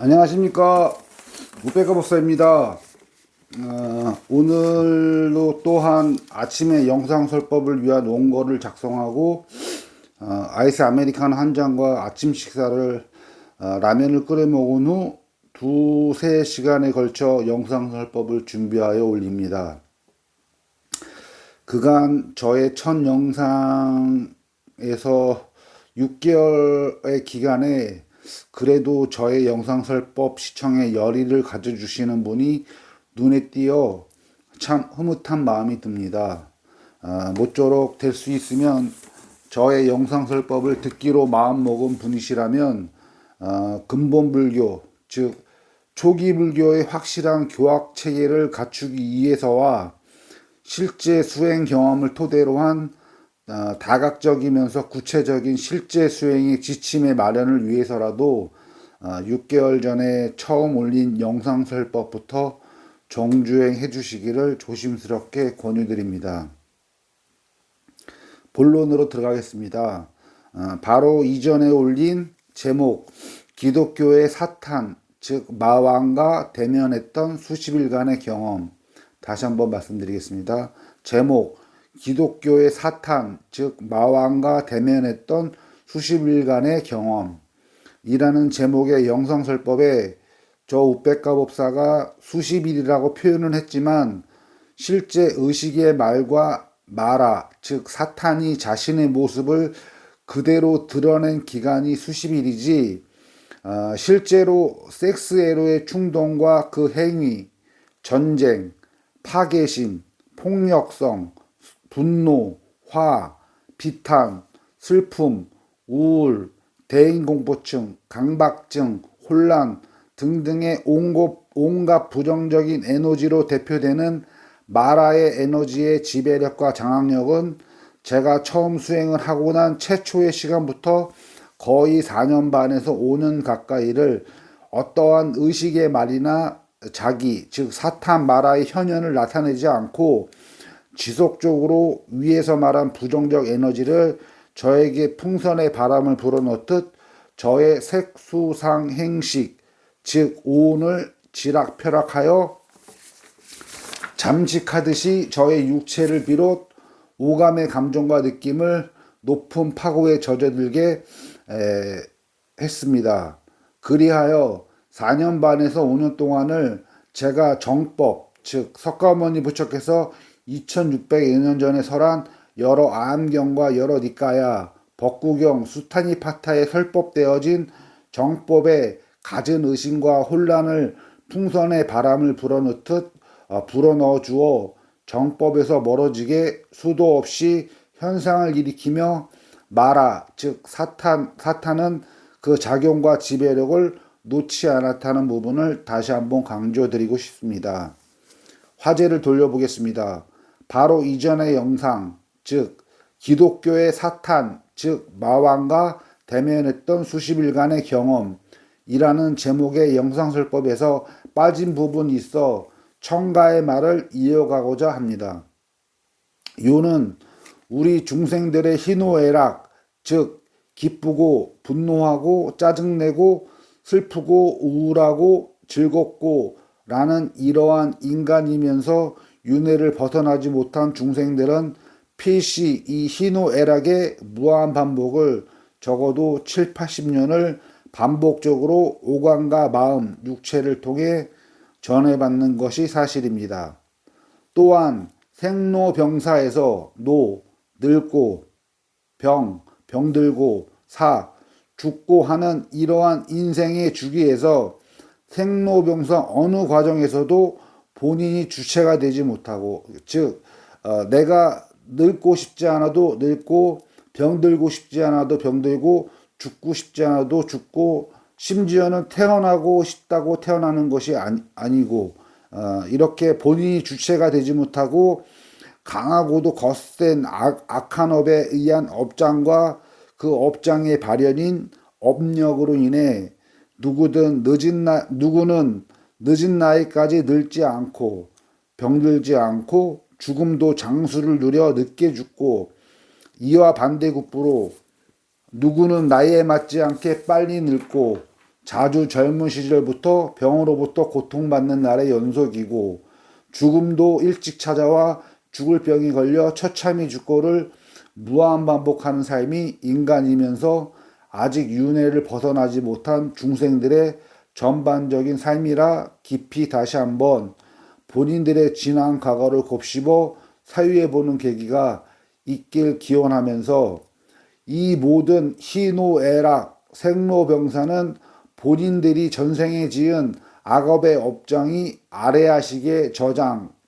안녕하십니까. 우백가 법사입니다. 오늘도 또한 아침에 영상설법을 위한 원고를 작성하고 아이스 아메리카노 한 잔과 아침 식사를 라면을 끓여 먹은 후 두세 시간에 걸쳐 영상설법을 준비하여 올립니다. 그간 저의 첫 영상에서 6개월의 기간에 그래도 저의 영상설법 시청에 열의를 가져주시는 분이 눈에 띄어 참 흐뭇한 마음이 듭니다. 모쪼록 될 수 있으면 저의 영상설법을 듣기로 마음먹은 분이시라면 근본불교, 즉 초기 불교의 확실한 교학체계를 갖추기 위해서와 실제 수행 경험을 토대로 한 다각적이면서 구체적인 실제 수행의 지침의 마련을 위해서라도 6개월 전에 처음 올린 영상설법부터 정주행해 주시기를 조심스럽게 권유드립니다. 본론으로 들어가겠습니다. 바로 이전에 올린 제목 기독교의 사탄, 즉 마왕과 대면했던 수십일간의 경험, 다시 한번 말씀드리겠습니다. 제목 기독교의 사탄, 즉 마왕과 대면했던 수십일간의 경험이라는 제목의 영상설법에 저 우백가 법사가 수십일이라고 표현은 했지만 실제 의식의 말과 마라, 즉 사탄이 자신의 모습을 그대로 드러낸 기간이 수십일이지 실제로 섹스애로의 충동과 그 행위, 전쟁, 파괴심, 폭력성, 분노, 화, 비탄, 슬픔, 우울, 대인공포증, 강박증, 혼란 등등의 온갖 부정적인 에너지로 대표되는 마라의 에너지의 지배력과 장악력은 제가 처음 수행을 하고 난 최초의 시간부터 거의 4년 반에서 5년 가까이를 어떠한 의식의 말이나 자기, 즉 사탄 마라의 현현을 나타내지 않고 지속적으로 위에서 말한 부정적 에너지를 저에게 풍선의 바람을 불어넣듯 저의 색수상 행식, 즉 오온을 지락펴락하여 잠식하듯이 저의 육체를 비롯 오감의 감정과 느낌을 높은 파고에 젖어들게 했습니다. 그리하여 4년 반에서 5년 동안을 제가 정법, 즉 석가모니 부처께서 2600여 년 전에 설한 여러 암경과 여러 니까야, 법구경, 수타니파타에 설법되어진 정법의 갖은 의심과 혼란을 풍선의 바람을 불어넣듯 불어넣어 주어 정법에서 멀어지게 수도 없이 현상을 일으키며 마라, 즉 사탄은 그 작용과 지배력을 놓지 않았다는 부분을 다시 한번 강조드리고 싶습니다. 화제를 돌려보겠습니다. 바로 이전의 영상, 즉 기독교의 사탄, 즉 마왕과 대면했던 수십일간의 경험이라는 제목의 영상설법에서 빠진 부분이 있어 첨가의 말을 이어가고자 합니다. 요는 우리 중생들의 희노애락, 즉 기쁘고 분노하고 짜증내고 슬프고 우울하고 즐겁고 라는 이러한 인간이면서 윤회를 벗어나지 못한 중생들은 필시 이 희노애락의 무한 반복을 적어도 7, 80년을 반복적으로 오감과 마음, 육체를 통해 전해받는 것이 사실입니다. 또한 생로병사에서 노, 늙고, 병들고, 사, 죽고 하는 이러한 인생의 주기에서 생로병사 어느 과정에서도 본인이 주체가 되지 못하고, 즉 내가 늙고 싶지 않아도 늙고, 병들고 싶지 않아도 병들고, 죽고 싶지 않아도 죽고, 심지어는 태어나고 싶다고 태어나는 것이 아니고 이렇게 본인이 주체가 되지 못하고 강하고도 거센 악한 업에 의한 업장과 그 업장의 발현인 업력으로 인해 누구는 늦은 나이까지 늙지 않고 병들지 않고 죽음도 장수를 누려 늦게 죽고, 이와 반대급부로 누구는 나이에 맞지 않게 빨리 늙고 자주 젊은 시절부터 병으로부터 고통받는 날의 연속이고 죽음도 일찍 찾아와 죽을 병이 걸려 처참히 죽고를 무한반복하는 삶이 인간이면서 아직 윤회를 벗어나지 못한 중생들의 전반적인 삶이라 깊이 다시 한번 본인들의 지난 과거를 곱씹어 사유해보는 계기가 있길 기원하면서 이 모든 희노애락, 생로병사는 본인들이 전생에 지은 악업의 업장이 아래아식에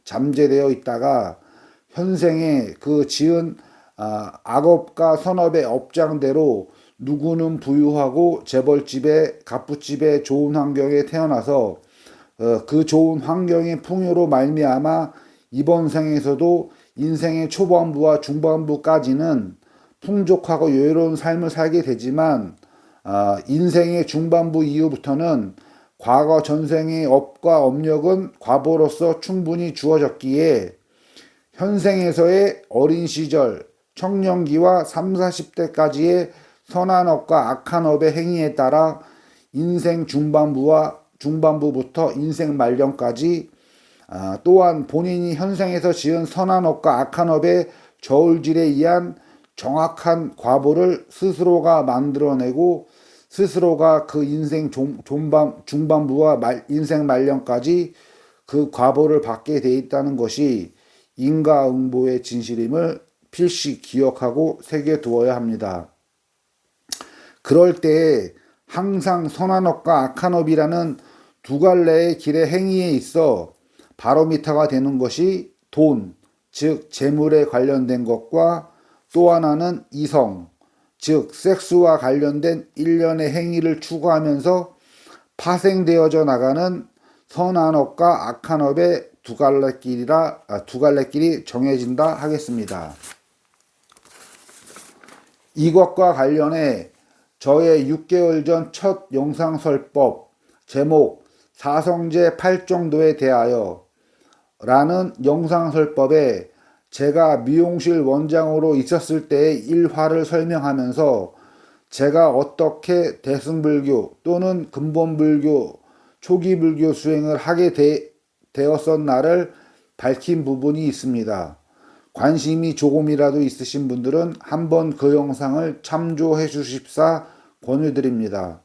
잠재되어 있다가 현생에 그 지은 악업과 선업의 업장대로 누구는 부유하고 재벌집에 갑부집에 좋은 환경에 태어나서 그 좋은 환경의 풍요로 말미암아 이번 생에서도 인생의 초반부와 중반부까지는 풍족하고 여유로운 삶을 살게 되지만 인생의 중반부 이후부터는 과거 전생의 업과 업력은 과보로서 충분히 주어졌기에 현생에서의 어린 시절, 청년기와 3, 40대까지의 선한 업과 악한 업의 행위에 따라 인생 중반부부터 인생 말년까지 또한 본인이 현생에서 지은 선한 업과 악한 업의 저울질에 의한 정확한 과보를 스스로가 만들어내고 스스로가 그 인생 중반부와 인생 말년까지 그 과보를 받게 돼 있다는 것이 인과응보의 진실임을 필시 기억하고 새겨두어야 합니다. 그럴 때에 항상 선한 업과 악한 업이라는 두 갈래의 길의 행위에 있어 바로미터가 되는 것이 돈, 즉 재물에 관련된 것과 또 하나는 이성, 즉 섹스와 관련된 일련의 행위를 추구하면서 파생되어져 나가는 선한 업과 악한 업의 두 갈래길이 정해진다 하겠습니다. 이것과 관련해 저의 6개월 전 첫 영상설법 제목 사성제 8정도에 대하여 라는 영상설법에 제가 미용실 원장으로 있었을 때의 일화를 설명하면서 제가 어떻게 대승불교 또는 근본불교, 초기불교 수행을 하게 되었었나를 밝힌 부분이 있습니다. 관심이 조금이라도 있으신 분들은 한번 그 영상을 참조해 주십사 권유드립니다.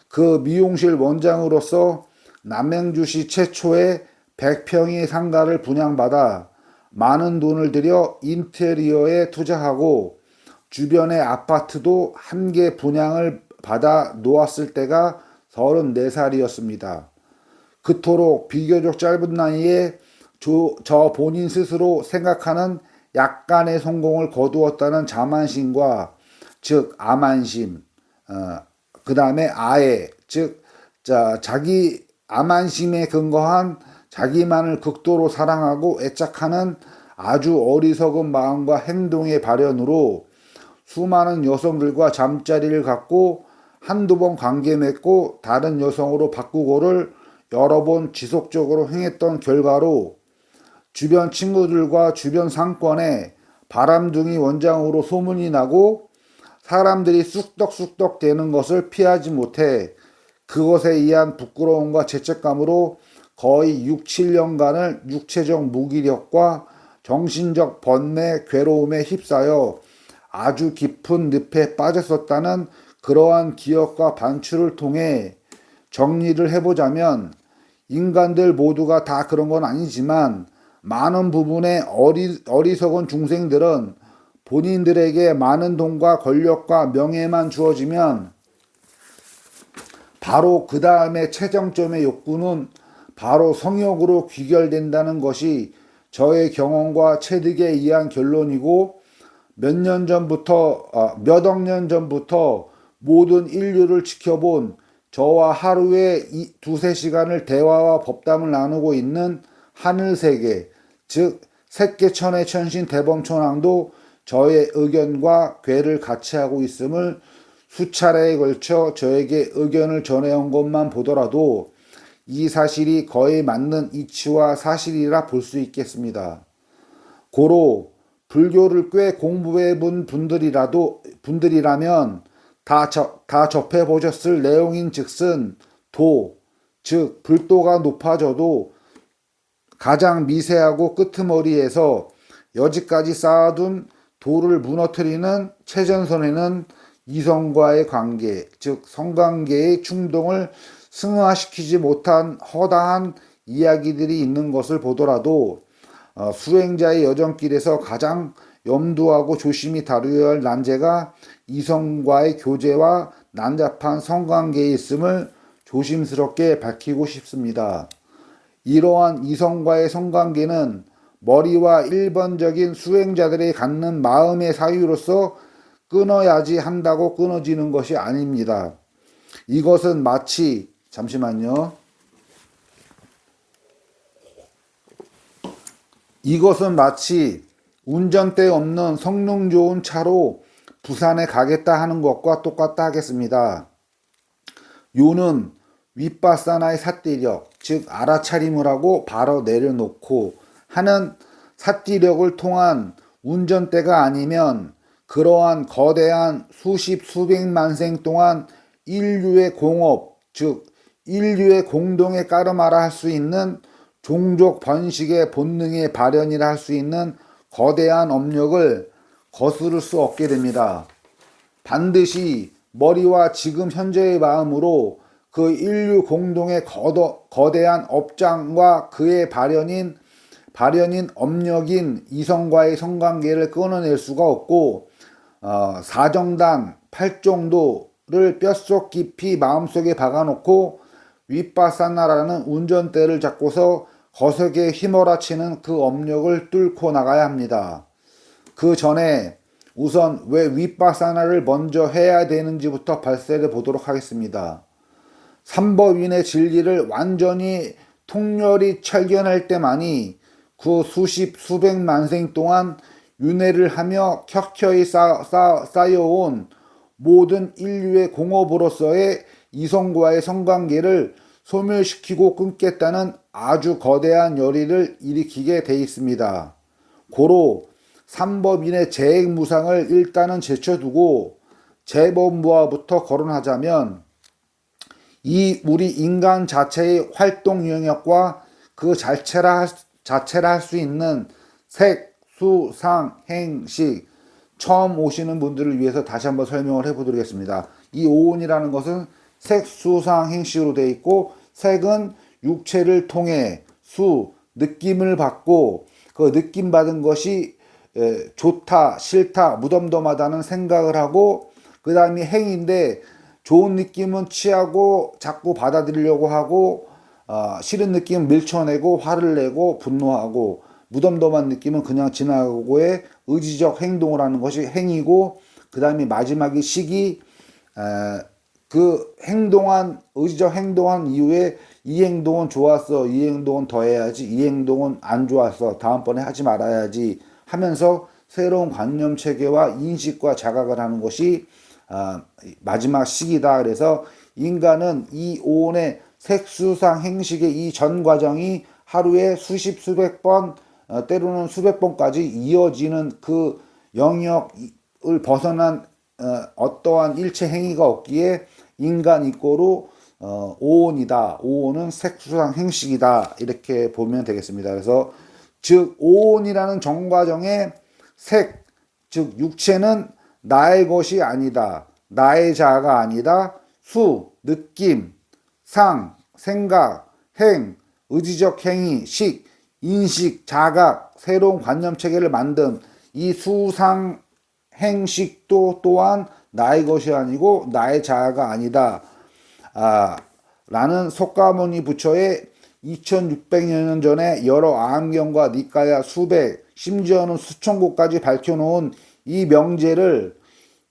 그 미용실 원장으로서 남양주시 최초의 100평의 상가를 분양받아 많은 돈을 들여 인테리어에 투자하고 주변의 아파트도 한 개 분양을 받아 놓았을 때가 34살이었습니다. 그토록 비교적 짧은 나이에 저 본인 스스로 생각하는 약간의 성공을 거두었다는 자만심과 즉 아만심, 그 다음에 아애, 즉 자기 아만심에 근거한 자기만을 극도로 사랑하고 애착하는 아주 어리석은 마음과 행동의 발현으로 수많은 여성들과 잠자리를 갖고 한두 번 관계 맺고 다른 여성으로 바꾸고를 여러 번 지속적으로 행했던 결과로 주변 친구들과 주변 상권에 바람둥이 원장으로 소문이 나고 사람들이 쑥덕쑥덕 되는 것을 피하지 못해 그것에 의한 부끄러움과 죄책감으로 거의 6, 7년간을 육체적 무기력과 정신적 번뇌, 괴로움에 휩싸여 아주 깊은 늪에 빠졌었다는 그러한 기억과 반추를 통해 정리를 해보자면 인간들 모두가 다 그런 건 아니지만 많은 부분의 어리석은 중생들은 본인들에게 많은 돈과 권력과 명예만 주어지면 바로 그 다음에 최정점의 욕구는 바로 성욕으로 귀결된다는 것이 저의 경험과 체득에 의한 결론이고 몇 억 년 전부터 모든 인류를 지켜본 저와 하루에 2~3시간을 대화와 법담을 나누고 있는 하늘세계, 즉 색계천의 천신 대범천왕도 저의 의견과 궤를 같이 하고 있음을 수차례에 걸쳐 저에게 의견을 전해온 것만 보더라도 이 사실이 거의 맞는 이치와 사실이라 볼 수 있겠습니다. 고로 불교를 꽤 공부해 본 분들이라면 다 접해보셨을 내용인 즉슨 도, 즉 불도가 높아져도 가장 미세하고 끄트머리에서 여지까지 쌓아둔 도를 무너뜨리는 최전선에는 이성과의 관계, 즉 성관계의 충동을 승화시키지 못한 허다한 이야기들이 있는 것을 보더라도 수행자의 여정길에서 가장 염두하고 조심히 다루어야 할 난제가 이성과의 교제와 난잡한 성관계에 있음을 조심스럽게 밝히고 싶습니다. 이러한 이성과의 성관계는 머리와 일반적인 수행자들이 갖는 마음의 사유로서 끊어야지 한다고 끊어지는 것이 아닙니다. 이것은 마치 잠시만요. 이것은 마치 운전대 없는 성능 좋은 차로 부산에 가겠다 하는 것과 똑같다 하겠습니다. 요는 윗바사나의 삿대력, 즉 알아차림을 하고 바로 내려놓고 하는 삿대력을 통한 운전대가 아니면 그러한 거대한 수십 수백만 생 동안 인류의 공업, 즉 인류의 공동에 까름하라 할 수 있는 종족 번식의 본능의 발현이라 할 수 있는 거대한 업력을 거스를 수 없게 됩니다. 반드시 머리와 지금 현재의 마음으로 그 인류 공동의 거대한 업장과 그의 발현인 업력인 이성과의 성관계를 끊어낼 수가 없고 사정단, 팔정도를 뼛속 깊이 마음속에 박아놓고 윗바사나라는 운전대를 잡고서 거세게 휘몰아치는 그 업력을 뚫고 나가야 합니다. 그 전에 우선 왜 윗바사나를 먼저 해야 되는지부터 발설해 보도록 하겠습니다. 삼법인의 진리를 완전히 통렬히 철견할 때만이 그 수십 수백만 생 동안 윤회를 하며 켜켜이 쌓여온 모든 인류의 공업으로서의 이성과의 성관계를 소멸시키고 끊겠다는 아주 거대한 열의를 일으키게 돼 있습니다. 고로 삼법인의 재행무상을 일단은 제쳐두고 재범부화부터 거론하자면 이 우리 인간 자체의 활동 영역과 그 자체라 할 수 있는 색, 수, 상, 행식, 처음 오시는 분들을 위해서 다시 한번 설명을 해보도록하겠습니다. 이 오온이라는 것은 색, 수, 상, 행식으로 되어 있고, 색은 육체를 통해 수, 느낌을 받고 그 느낌 받은 것이 좋다, 싫다, 무덤덤하다는 생각을 하고, 그 다음에 행인데 좋은 느낌은 취하고 자꾸 받아들이려고 하고 싫은 느낌은 밀쳐내고 화를 내고 분노하고 무덤덤한 느낌은 그냥 지나가고의 의지적 행동을 하는 것이 행이고 그 다음에 마지막이 식이 그 행동한 의지적 행동한 이후에 이 행동은 좋았어, 이 행동은 더 해야지, 이 행동은 안 좋았어, 다음번에 하지 말아야지 하면서 새로운 관념 체계와 인식과 자각을 하는 것이 마지막 시기다. 그래서 인간은 이 오온의 색수상 행식의 이 전 과정이 하루에 수십 수백 번 때로는 수백 번까지 이어지는 그 영역을 벗어난 어떠한 일체 행위가 없기에 인간 이꼬로 오온이다. 오온은 색수상 행식이다. 이렇게 보면 되겠습니다. 그래서 즉 오온이라는 정과정의 색, 즉 육체는 나의 것이 아니다. 나의 자아가 아니다. 수, 느낌, 상, 생각, 행, 의지적 행위, 식, 인식, 자각, 새로운 관념 체계를 만든 이 수상 행식도 또한 나의 것이 아니고 나의 자아가 아니다. 라는 속가모니 부처의 2600여 년 전에 여러 암경과 니까야 수백, 심지어는 수천 곳까지 밝혀놓은 이 명제를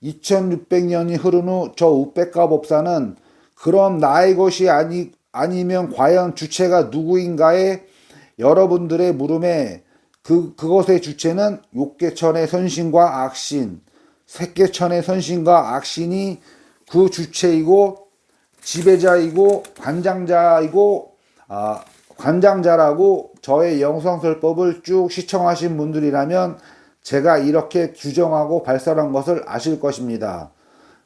2600년이 흐른 후 저 우백가 법사는 그럼 나의 것이 아니면 과연 주체가 누구인가에 여러분들의 물음에 그것의 주체는 욕계천의 선신과 악신, 색계천의 선신과 악신이 그 주체이고 지배자이고 관장자라고 저의 영성설법을 쭉 시청하신 분들이라면 제가 이렇게 규정하고 발설한 것을 아실 것입니다.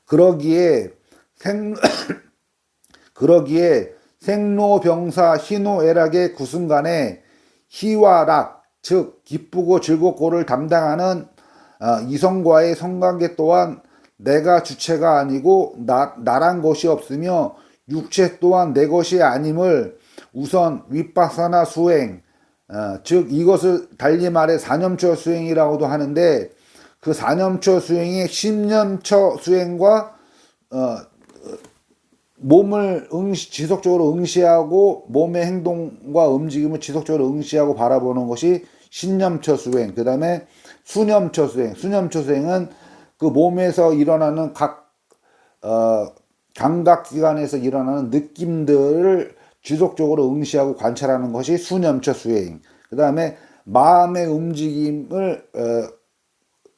그러기에 생 그러기에 생로병사 희노애락의 그 순간에 희와 락, 즉 기쁘고 즐겁고를 담당하는 이성과의 성관계 또한 내가 주체가 아니고 나란 것이 없으며 육체 또한 내 것이 아님을 우선 윗바사나 수행, 즉 이것을 달리 말해 사념처 수행이라고도 하는데, 그 사념처 수행의 십념처 수행과 몸을 지속적으로 응시하고 몸의 행동과 움직임을 지속적으로 응시하고 바라보는 것이 신념처 수행. 그 다음에 수념처 수행. 수념처 수행은 그 몸에서 일어나는 각 감각기관에서 일어나는 느낌들을 지속적으로 응시하고 관찰하는 것이 수념처 수행. 그 다음에 마음의 움직임을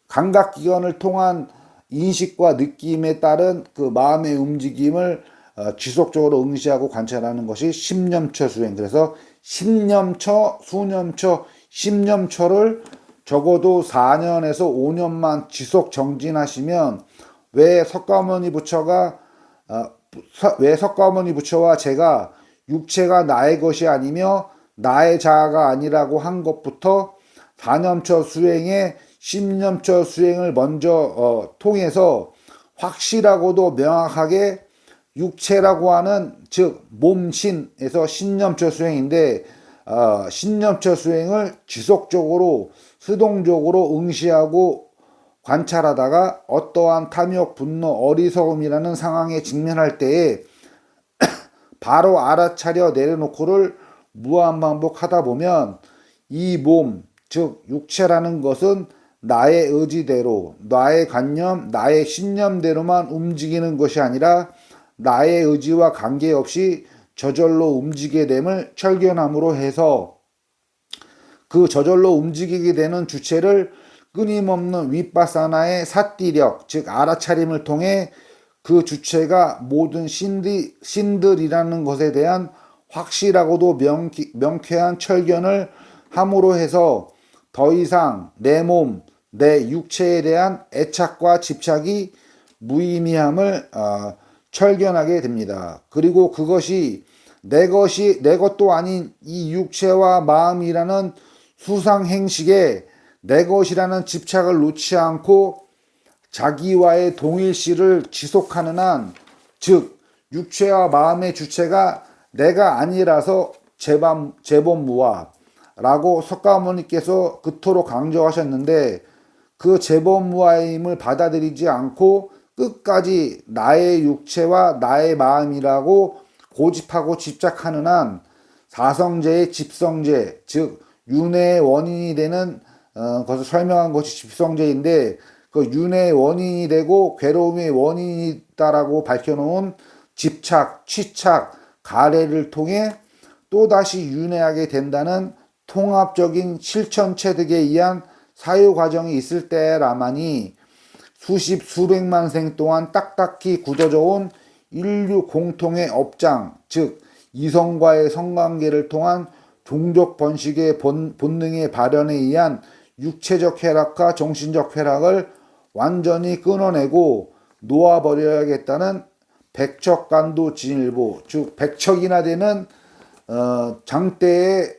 감각기관을 통한 인식과 느낌에 따른 그 마음의 움직임을 지속적으로 응시하고 관찰하는 것이 십념처 수행. 그래서 십념처, 수념처, 십념처를 적어도 4년에서 5년만 지속 정진하시면 왜 석가모니 부처와 제가 육체가 나의 것이 아니며 나의 자아가 아니라고 한 것부터 4년처 수행에 십념처 수행을 먼저 통해서 확실하고도 명확하게 육체라고 하는, 즉 몸신에서 신념처 수행인데, 신념처 수행을 지속적으로 수동적으로 응시하고 관찰하다가 어떠한 탐욕, 분노, 어리석음이라는 상황에 직면할 때에 바로 알아차려 내려놓고를 무한반복하다 보면 이 몸, 즉 육체라는 것은 나의 의지대로, 나의 관념, 나의 신념대로만 움직이는 것이 아니라 나의 의지와 관계없이 저절로 움직이게 됨을 철견함으로 해서 그 저절로 움직이게 되는 주체를 끊임없는 윗바사나의 사띠력, 즉 알아차림을 통해 그 주체가 모든 신들이라는 것에 대한 확실하고도 명쾌한 철견을 함으로 해서 더 이상 내 몸, 내 육체에 대한 애착과 집착이 무의미함을 철견하게 됩니다. 그리고 그것이 내 것도 아닌 이 육체와 마음이라는 수상행식에 내 것이라는 집착을 놓지 않고 자기와의 동일시를 지속하는 한, 즉 육체와 마음의 주체가 내가 아니라서 재범무화라고 석가모니께서 그토록 강조하셨는데, 그 재범무화임을 받아들이지 않고 끝까지 나의 육체와 나의 마음이라고 고집하고 집착하는 한 사성제의 집성제, 즉 윤회의 원인이 되는 것을 설명한 것이 집성제인데, 그 윤회의 원인이 되고 괴로움의 원인이다라고 밝혀놓은 집착, 취착, 가래를 통해 또다시 윤회하게 된다는 통합적인 실천 체득에 의한 사유 과정이 있을 때라만이 수십 수백만 생 동안 딱딱히 굳어져 온 인류 공통의 업장, 즉 이성과의 성관계를 통한 종족 번식의 본능의 발현에 의한 육체적 쾌락과 정신적 쾌락을 완전히 끊어내고 놓아버려야겠다는 백척간도 진일보, 즉 백척이나 되는 장대에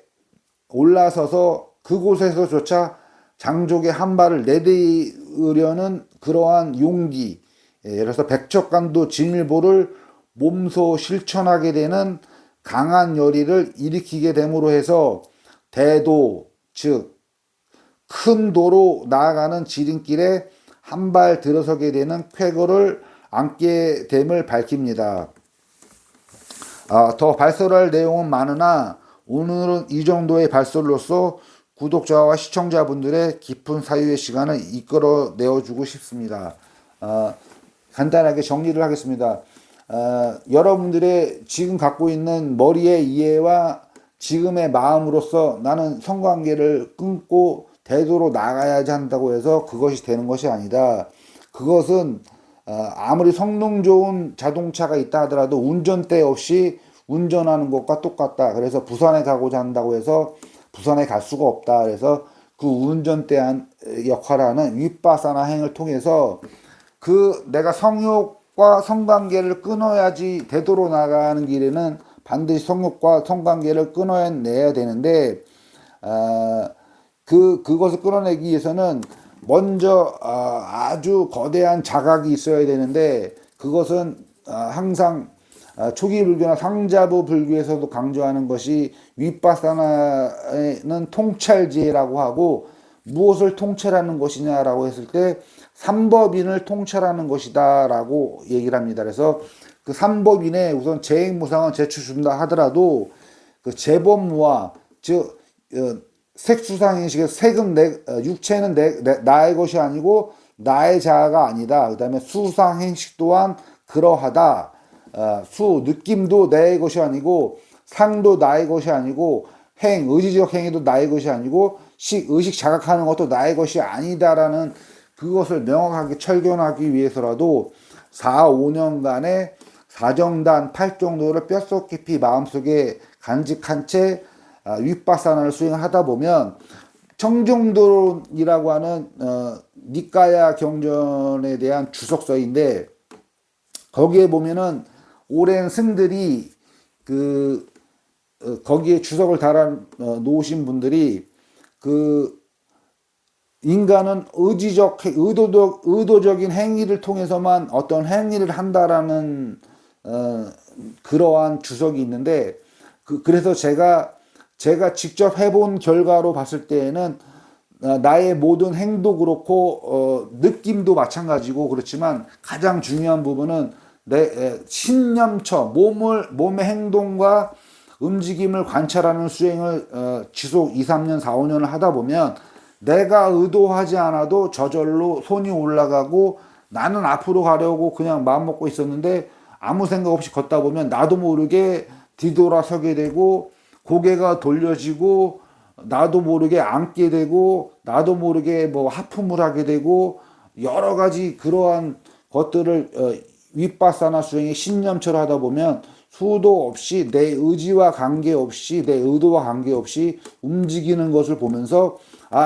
올라서서 그곳에서조차 장족의 한 발을 내디으려는 그러한 용기, 그래서 백척간도 진일보를 몸소 실천하게 되는 강한 열의를 일으키게 됨으로 해서 대도, 즉 큰 도로 나아가는 지름길에 한 발 들어서게 되는 쾌거를 안게 됨을 밝힙니다. 더 발설할 내용은 많으나 오늘은 이 정도의 발설로서 구독자와 시청자분들의 깊은 사유의 시간을 이끌어 내어주고 싶습니다. 간단하게 정리를 하겠습니다. 여러분들의 지금 갖고 있는 머리의 이해와 지금의 마음으로서 나는 성관계를 끊고 대도로 나가야지 한다고 해서 그것이 되는 것이 아니다. 그것은 아무리 성능 좋은 자동차가 있다 하더라도 운전대 없이 운전하는 것과 똑같다. 그래서 부산에 가고자 한다고 해서 부산에 갈 수가 없다. 그래서 그 운전대 역할을 하는 윗바사나 행을 통해서 그 내가 성욕 성욕과 성관계를 끊어야지 되도록 나가는 길에는 반드시 성욕과 성관계를 끊어내야 되는데, 그것을 끊어내기 위해서는 먼저 아주 거대한 자각이 있어야 되는데, 그것은 항상 초기 불교나 상자부 불교에서도 강조하는 것이 윗바사나는 통찰지혜라고 하고, 무엇을 통찰하는 것이냐라고 했을 때 삼법인을 통찰하는 것이다 라고 얘기를 합니다. 그래서 그 삼법인에 우선 재행무상은 제출준다 하더라도 그 재법무와, 즉 색수상행식의 색은 육체는 나의 것이 아니고 나의 자아가 아니다. 그 다음에 수상행식 또한 그러하다. 느낌도 나의 것이 아니고 상도 나의 것이 아니고 의지적 행위도 나의 것이 아니고 의식 자각하는 것도 나의 것이 아니다라는 그것을 명확하게 철견하기 위해서라도 4, 5년간의 사정단 8정도를 뼛속 깊이 마음속에 간직한 채 윗바사나를 수행하다 보면 청정도론이라고 하는 니까야 경전에 대한 주석서인데, 거기에 보면은 오랜 승들이 거기에 주석을 달아 놓으신 분들이 인간은 의도적인 행위를 통해서만 어떤 행위를 한다라는 그러한 주석이 있는데, 그래서 제가 직접 해본 결과로 봤을 때에는 나의 모든 행도 그렇고 느낌도 마찬가지고 그렇지만 가장 중요한 부분은 내 신념처 몸의 행동과 움직임을 관찰하는 수행을 지속 2, 3년, 4, 5년을 하다 보면 내가 의도하지 않아도 저절로 손이 올라가고, 나는 앞으로 가려고 그냥 마음 먹고 있었는데 아무 생각 없이 걷다 보면 나도 모르게 뒤돌아서게 되고 고개가 돌려지고 나도 모르게 앉게 되고 나도 모르게 뭐 하품을 하게 되고 여러 가지 그러한 것들을 윗바사나 수행의 신념처럼 하다 보면 수도 없이 내 의지와 관계없이 내 의도와 관계없이 움직이는 것을 보면서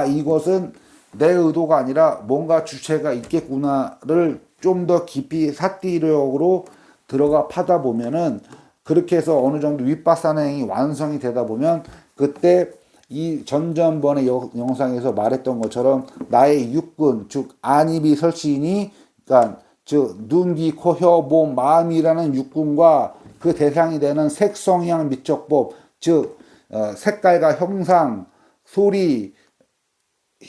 이것은 내 의도가 아니라 뭔가 주체가 있겠구나를 좀 더 깊이 사띠력으로 들어가 파다 보면은, 그렇게 해서 어느 정도 윗바사나 행이 완성이 되다 보면 그때 이 전전번의 영상에서 말했던 것처럼 나의 육군, 즉 안입이 설시이니, 그러니까 즉 눈, 귀, 코, 혀, 몸, 마음이라는 육군과 그 대상이 되는 색, 성향, 미적법, 즉 색깔과 형상, 소리,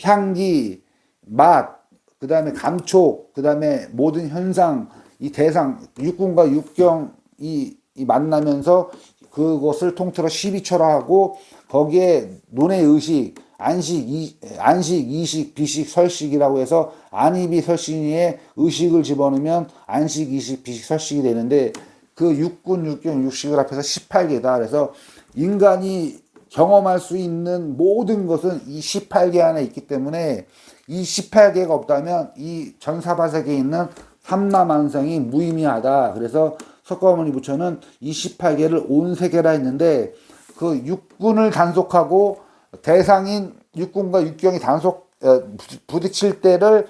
향기, 맛, 그 다음에 감촉, 그 다음에 모든 현상, 이 대상, 육군과 육경이 만나면서 그것을 통틀어 12처라하고, 거기에 논의 의식, 안식, 이식, 비식, 설식이라고 해서 안입이 설식에 의식을 집어넣으면 안식, 이식, 비식, 설식이 되는데, 그 육군, 육경, 육식을 합해서 18개다. 그래서 인간이 경험할 수 있는 모든 것은 이 18개 안에 있기 때문에 이 18개가 없다면 이 전사바세계에 있는 삼라만성이 무의미하다. 그래서 석가모니 부처는 이 18개를 온세계라 했는데, 그 육군을 단속하고 대상인 육군과 육경이 부딪힐 때를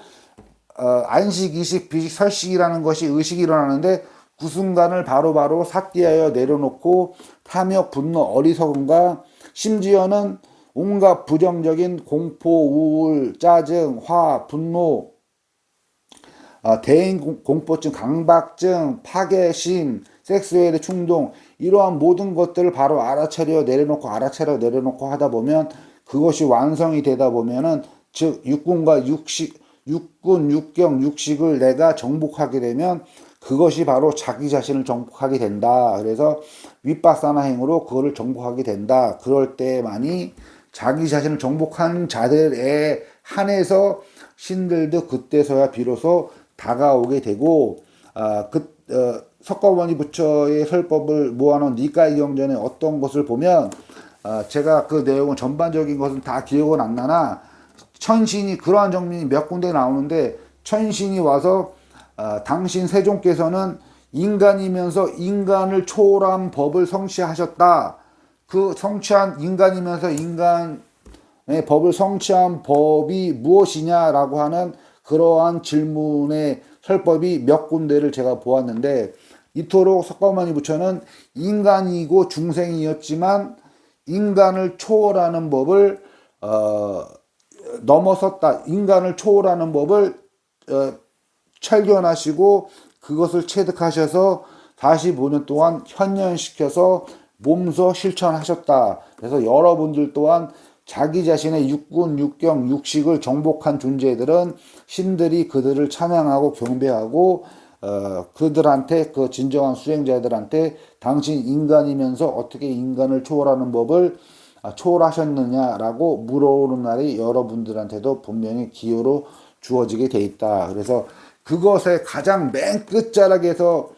안식, 이식, 비식, 설식이라는 것이 의식이 일어나는데, 그 순간을 바로바로 삭기하여 내려놓고 탐욕, 분노, 어리석음과 심지어는 온갖 부정적인 공포, 우울, 짜증, 화, 분노, 대인 공포증, 강박증, 파괴심, 섹스웰의 충동, 이러한 모든 것들을 바로 알아차려 내려놓고 하다 보면, 그것이 완성이 되다 보면은, 즉 육군과 육군, 육경, 육식을 내가 정복하게 되면 그것이 바로 자기 자신을 정복하게 된다. 그래서 윗바사나 행으로 그거를 정복하게 된다. 그럴 때만이 자기 자신을 정복한 자들에 한해서 신들도 그때서야 비로소 다가오게 되고, 석가모니 부처의 설법을 모아놓은 니까이 경전의 어떤 것을 보면, 제가 그 내용은 전반적인 것은 다 기억은 안 나나, 천신이, 그러한 정민이 몇 군데 나오는데, 천신이 와서 당신 세종께서는 인간이면서 인간을 초월한 법을 성취하셨다. 그 성취한 인간이면서 인간의 법을 성취한 법이 무엇이냐라고 하는 그러한 질문의 설법이 몇 군데를 제가 보았는데, 이토록 석가모니 부처는 인간이고 중생이었지만 인간을 초월하는 법을 넘어섰다. 인간을 초월하는 법을 철견하시고 그것을 체득하셔서 45년 동안 현현시켜서 몸소 실천하셨다. 그래서 여러분들 또한 자기 자신의 육군, 육경, 육식을 정복한 존재들은 신들이 그들을 찬양하고 경배하고 그들한테, 그 진정한 수행자들한테 당신 인간이면서 어떻게 인간을 초월하는 법을 초월하셨느냐라고 물어오는 날이 여러분들한테도 분명히 기회로 주어지게 돼 있다. 그래서 그것의 가장 맨 끝자락에서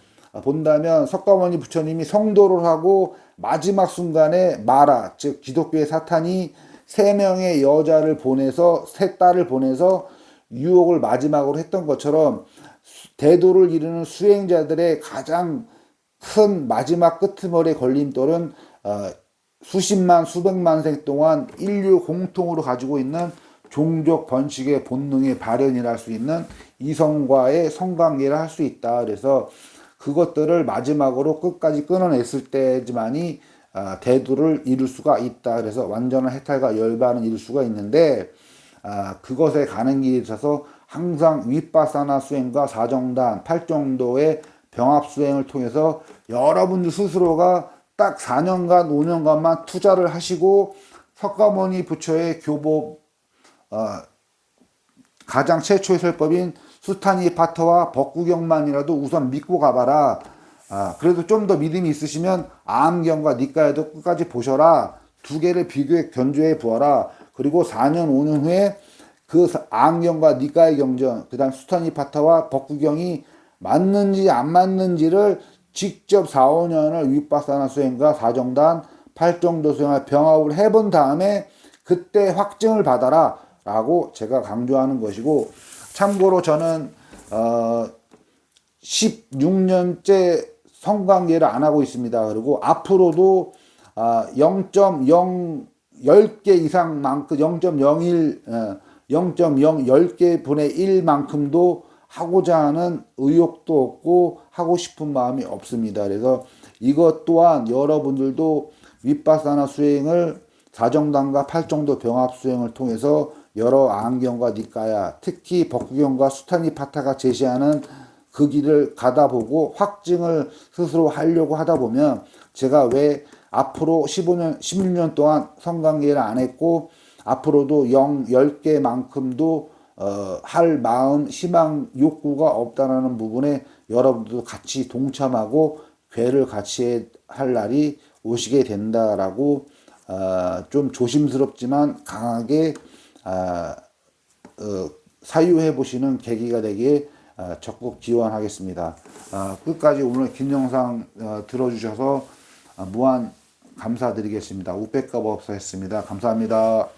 본다면 석가모니 부처님이 성도를 하고 마지막 순간에 마라, 즉 기독교의 사탄이 세 명의 여자를 보내서, 세 딸을 보내서 유혹을 마지막으로 했던 것처럼 대도를 이루는 수행자들의 가장 큰 마지막 끄트머리 걸림돌은 수십만 수백만 생 동안 인류 공통으로 가지고 있는 종족 번식의 본능의 발현이라 할 수 있는 이성과의 성관계라 할 수 있다. 그래서 그것들을 마지막으로 끝까지 끊어냈을 때지만이 대도를 이룰 수가 있다. 그래서 완전한 해탈과 열반을 이룰 수가 있는데, 그것에 가는 길에 있어서 항상 윗바사나 수행과 사정단, 8정도의 병합 수행을 통해서 여러분들 스스로가 딱 4년간, 5년간만 투자를 하시고 석가모니 부처의 교법, 가장 최초의 설법인 수타니파타와 법구경만이라도 우선 믿고 가봐라. 그래도 좀 더 믿음이 있으시면 아함경과 니까야도 끝까지 보셔라. 두 개를 비교해 견주해 보아라. 그리고 4년, 5년 후에 그 아함경과 니까야 경전, 그 다음 수타니파타와 법구경이 맞는지 안 맞는지를 직접 4, 5년을 윗바사나 수행과 사정단, 8정도 수행을 병합을 해본 다음에 그때 확증을 받아라 라고 제가 강조하는 것이고, 참고로 저는 16년째 성관계를 안 하고 있습니다. 그리고 앞으로도 0.0 10개 이상만큼 0.01 10개 분의 1만큼도 하고자 하는 의욕도 없고 하고 싶은 마음이 없습니다. 그래서 이것 또한 여러분들도 윗바사나 수행을 사정단과 8정도 병합 수행을 통해서 여러 안경과 니까야, 특히 법구경과 수타니파타가 제시하는 그 길을 가다 보고 확증을 스스로 하려고 하다 보면, 제가 왜 앞으로 15년, 16년 동안 성관계를 안 했고 앞으로도 10개만큼도 할 마음, 희망, 욕구가 없다라는 부분에 여러분들도 같이 동참하고 괴를 같이 할 날이 오시게 된다라고 좀 조심스럽지만 강하게 사유해 보시는 계기가 되기에 적극 기원하겠습니다. 끝까지 오늘 긴 영상 들어주셔서 무한 감사드리겠습니다. 우백가법사였습니다. 감사합니다.